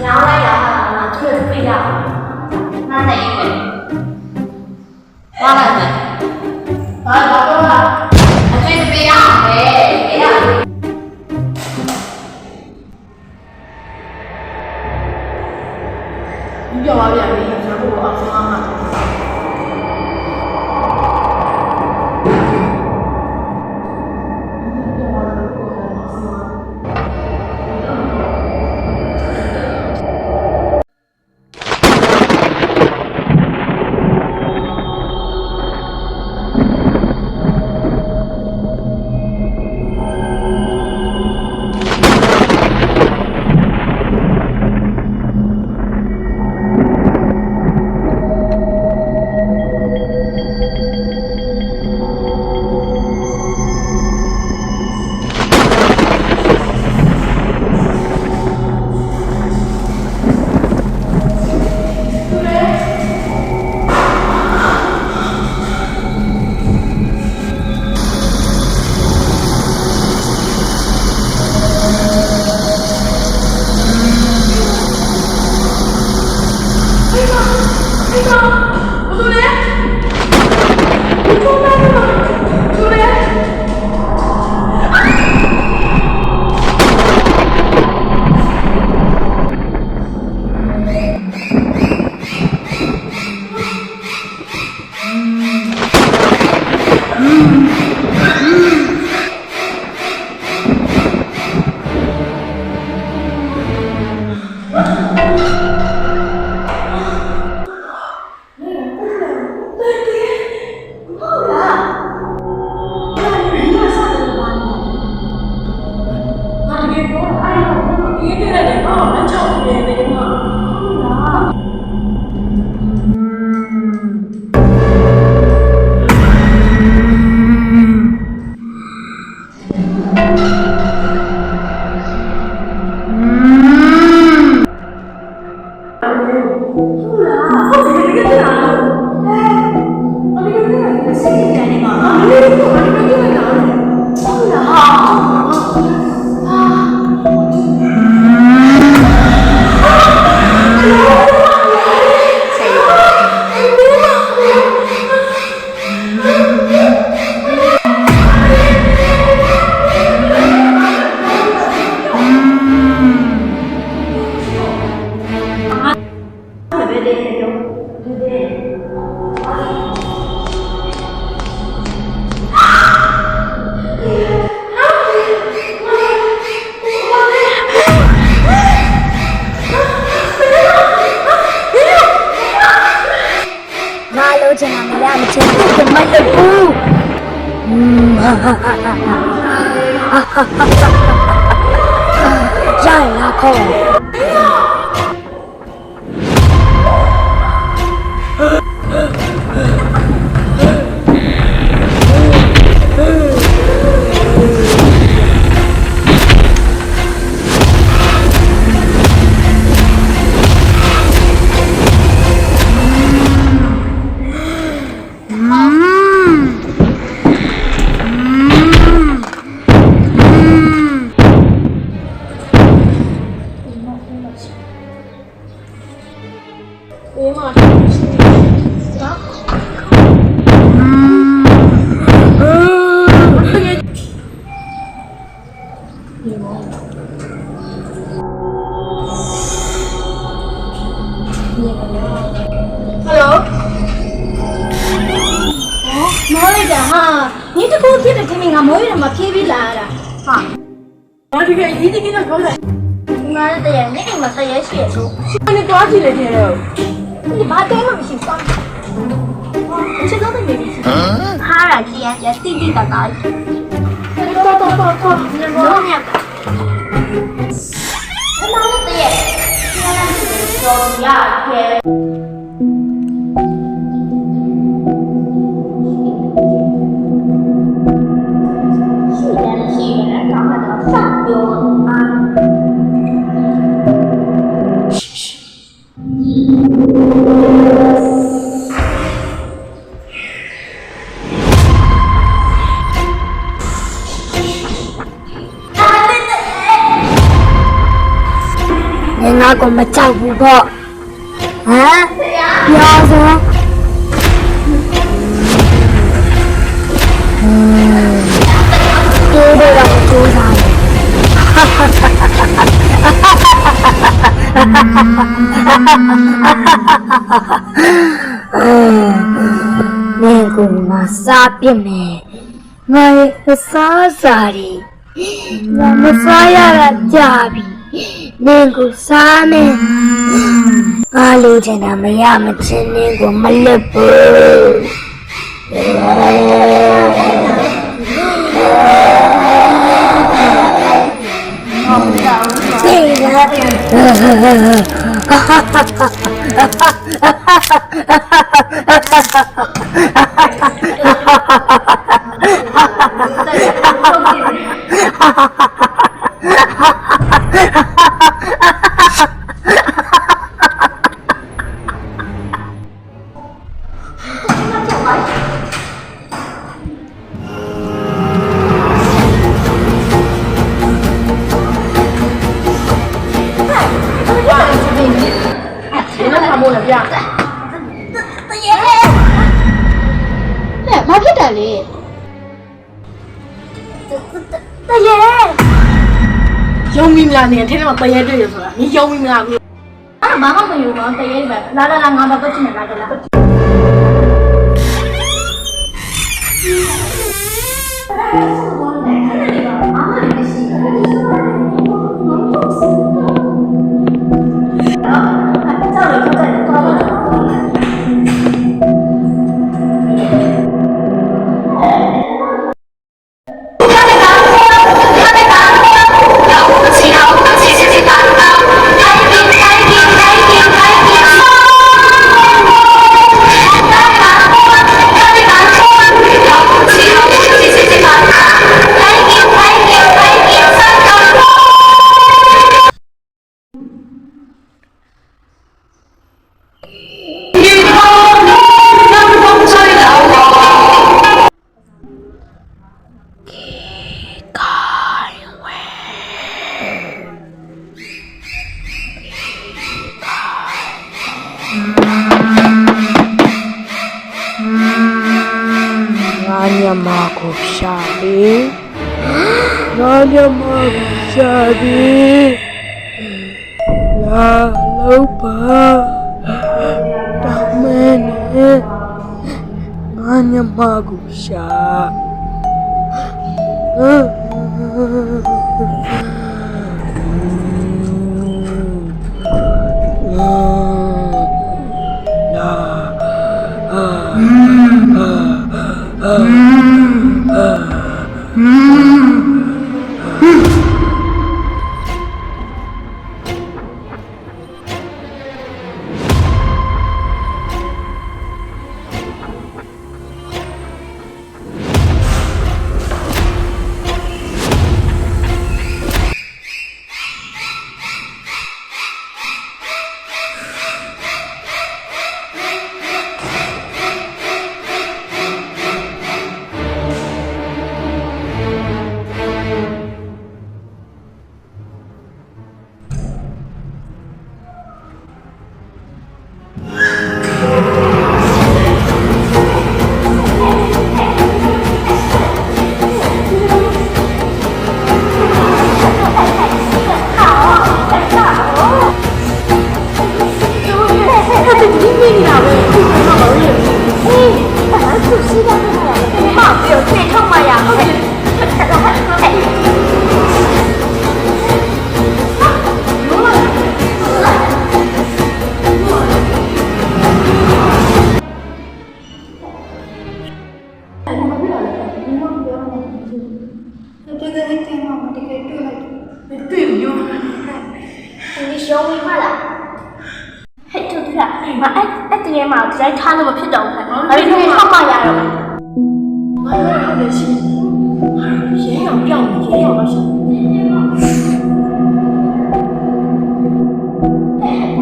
摇来摇去，这是废料。那哪一回？挖了没？挖了。这是废料，废料。你叫我别没事，全部我妈妈。ငါကမကြောက်ဘူးပေါ့ဟမ်ပြောစမ်းတိုးတော့တိုးစားမင်းကငါစားပြစ်မယ်ငါရဲ့စားစားရီငါမစားရတာကြာပြီမင်းကိုစားမယ်ငါလိုချင်တာမရမချင်းနင်းကိုမလွတ်ဘူးဘာဖြစ်တယ်လဲတရေယုံမိမလားနေထဲထဲမှာတရေတွေ့ရဆိုတာ你ယုံမိမလားဘူးအဲ့ဘာမှမယုံပါတရေပဲလာငါတော့ပြချင်တယ်လာညမကိုရှာပြီငါညမကိုရှာပြီလာလို့ပါတောင်းမနဲ့ငါညမကိုရှာတွေ့ပြီရော你小妹嘛啦？嘿，就对了，我这年嘛，在看那么ဖြစ်တော့ဘူး။ဘာလို့လဲထောက်မှရတော့လဲ။ဘာလို့လဲရှင်။ရဲရောင်ပြောင်းရဲရောင်တော့ရှင်။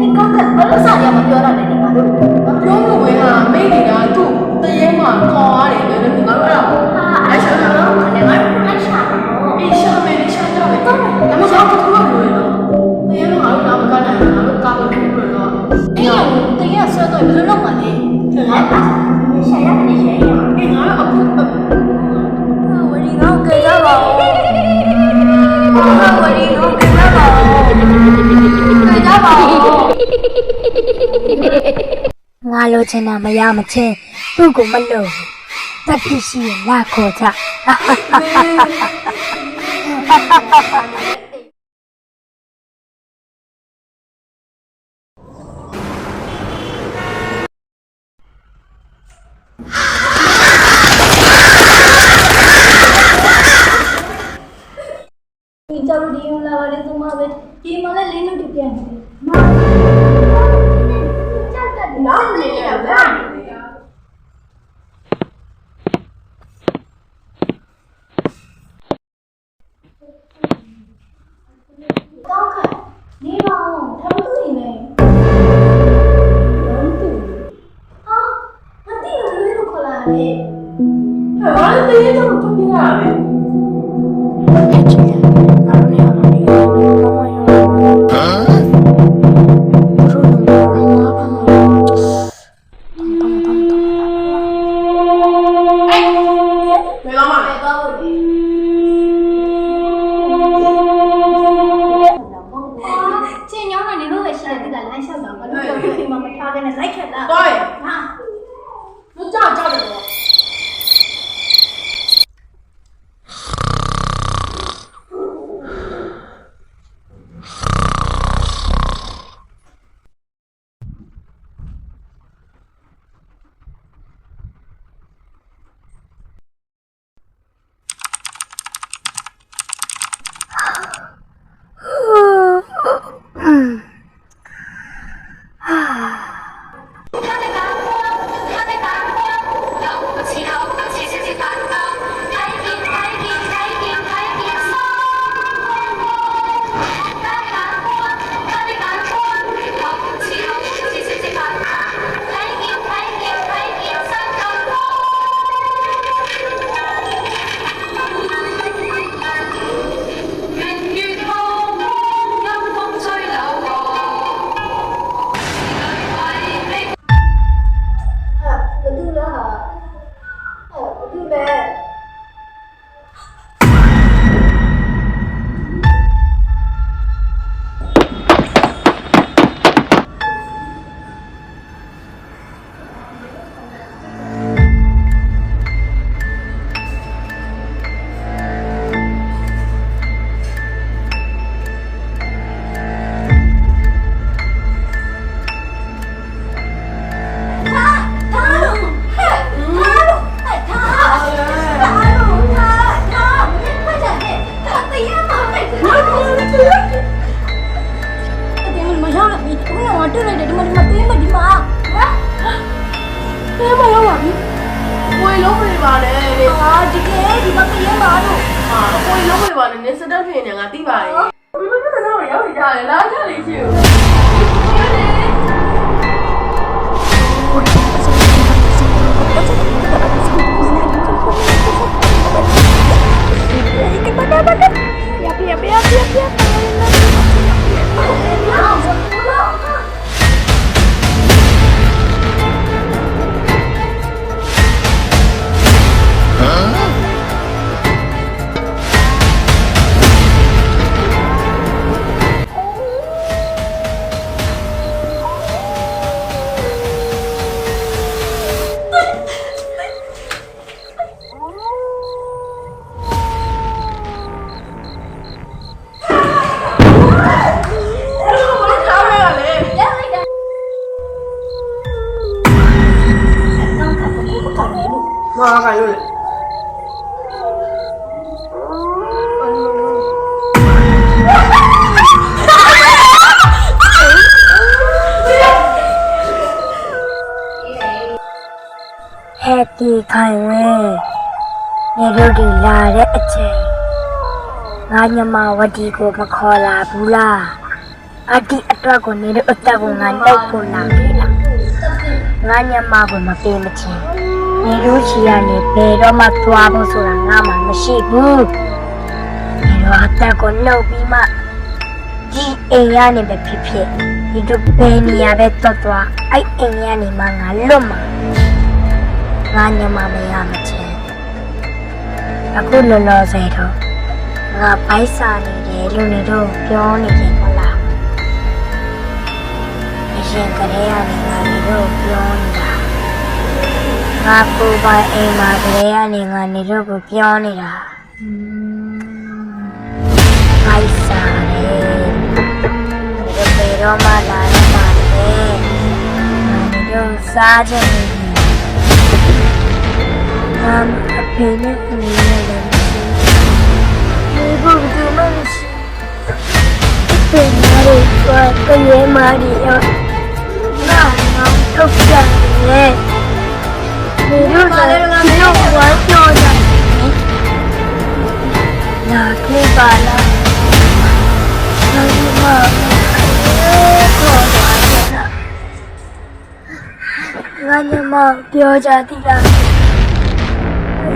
你刚才ဘာလို့စားရမပြောတော့လဲဒီမှာလို့။ပြောလို့ဝင်ကမိတ်တွေကသူ့တရေမှာခေါ်ရတယ်လေငါတို့အဲ့ဒါကိုအဲ့ရှာတော့ခနဲ့ငါတို့အဲ့ရှာတော့အေးရှာမယ်ရှာကြမယ်။ဒါမှမဟုတ်တော့သူကလို့လေ။တရေကငါတို့တော့မကနိုင် ငါလိုချင်တာမရမချင်းသူ့ကိုမလို့တတိရှိရင်လာခေါ်ကြ ဒီကြောက်ဒီလာပါလေသူမပဲဒီမလည်းလင်းလို့တပြန်တယ်မာကြောက်တယ်နောက်နေရတာကောင်းခါနေပါဦးထမတူနေလေလုံးတူဟာမသိဘူးလေလို့ခေါ်လာတယ် ဟဲ့ဘာလဲတင်းတော့ပြပြရမယ် ဘယ်တော့မှ ပဲတော့ဘူးလေချင်းညောင်းနေလို့ပဲရှိတယ်ဒီကလမ်းလျှောက်တာဘာလို့ကြောက်နေမှမထားခဲ့နဲ့လိုက်ခက်တာ တော့ရ ဟာ လူကြောက်တယ်ပေါ့ ကိုယ်လုံးနေပါနဲ့လေ ဟာဒီကဲဒီမှာပြင်းပါလို့ ဟာကိုယ်လုံးနေပါနဲ့နင်စတက်ဖြစ်နေငါသိပါရဲ့ဘယ်လိုလဲတော့ရောက်နေကြတယ်လားကြလေရှိဦးငါကရွေး ဟဲ့ဒီခိုင်ဝဲနေတို့ဒီလာတဲ့အချိန်ငါညမဝတီကိုမခေါ်လာဘူးလားအဒီအတွက်ကိုနေတို့အသက်ကိုငါနှုတ်ဖို့လာခဲ့တာငါညမကိုမပေးမချင်းနေတို့ချီကနေဘယ်တော့မှသွားဖို့ဆိုတာငါမှမရှိဘူးနေတို့အသက်ကိုနှုတ်ပြီးမှဒီအိမ်ရနေပဲဖြစ်ဖြစ်ဒီတို့ဘယ်နေရာပဲသွားအဲ့အိမ်ရနေမှငါလွတ်မှာငါညမမရမချင်းအခုလောလောဆယ်တော့ငါပိုက်စာနေတယ်လို့နေတော့ပြောနေတယ်မလားအရ ရှင်ကလေးရနေငါနေတော့ပြောနေတာငါကိုယ်ပိုင်အိမ်မှာကလေးရနေငါနေတော့ကိုပြောနေတာအိုက်စားတယ်ဒီပေတော့မှလာတော့မှလည်းငါနေတော့စားချင်နေငါအဖေနဲ့အမေနဲ့လည်းဒီဘုရားမရှိเป็นอะไรก็เยอะมาดิอ่ะน่าน้องทุกอย่างเลยมีลูกอะไรมีลูกหัวโตจังอยากให้บาลาเรามาขอมาเนี่ยงั้นจะมาเดี๋ยวจะที่ละ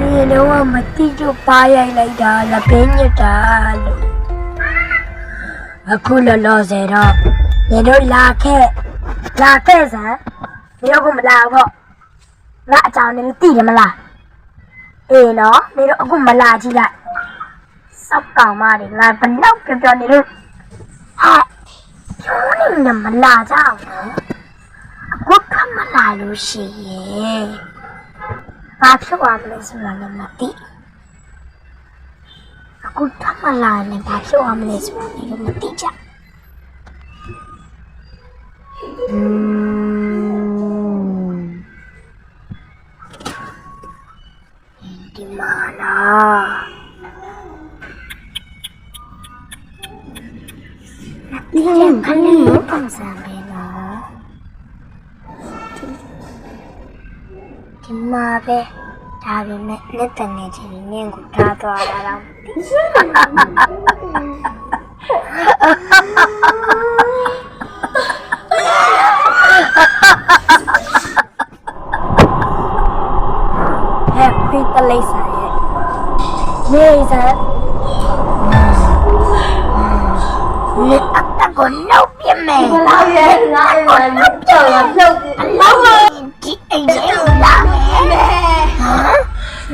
นี่เดี๋ยวว่ามาที่จุดปลายอะไรด่าละเป็นยังด่าအခုလောလောဆယ်တော့နေတို့လာခဲ့စမ်းနေတို့ကမလာဘူးငါအကြောင်းနေသိတယ်မလားအေးနော်နေတို့အခုမလာကြည့်လိုက်စောက်ကောင်မတွေငါဘလောက်ပြောနေလို့ဟာကျိုးနေမလာကြဘူးအခုကမလာလို့ရှိရဲ့ဘာဖြစ်သွားမလဲဆိုတာလည်းမသိအခုထမလာနေဘာဖြစ်အောင်မလဲဆိုတာလည်းမသိကြဒီမာလာဒီရင်ခလေးပုံစံပဲနော်ဒီမာပဲဒါပေမဲ့လက်တနေချင်းနင်းကိုထားသွားတာတော့ဟဲ့ခွေးတလေးဆိုင်ရဲ့နေစားနေအတကိုနှုတ်ပြမယ်လာရဲ့နှုတ်ကြော်နှုတ်အလောင်းဒီအိမ်ရဲ့လာမယ်ဟမ်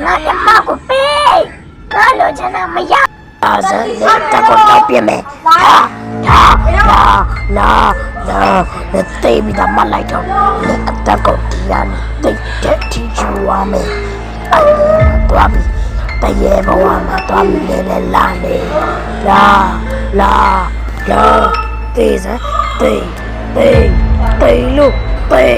ငါရမကိုပေးငါလိုချင်တာမရအားစနေတကိုနှုတ်ပြမယ်လာတေးပြီးတော့မလိုက်တော့နေအတကိုတရားနဲ့တိတ်တဲ့ထီချူရမယ်တွားပြီးတရေဘဝမှာတွားပြီးလေလာနေလာတေးစတေးလို့တေး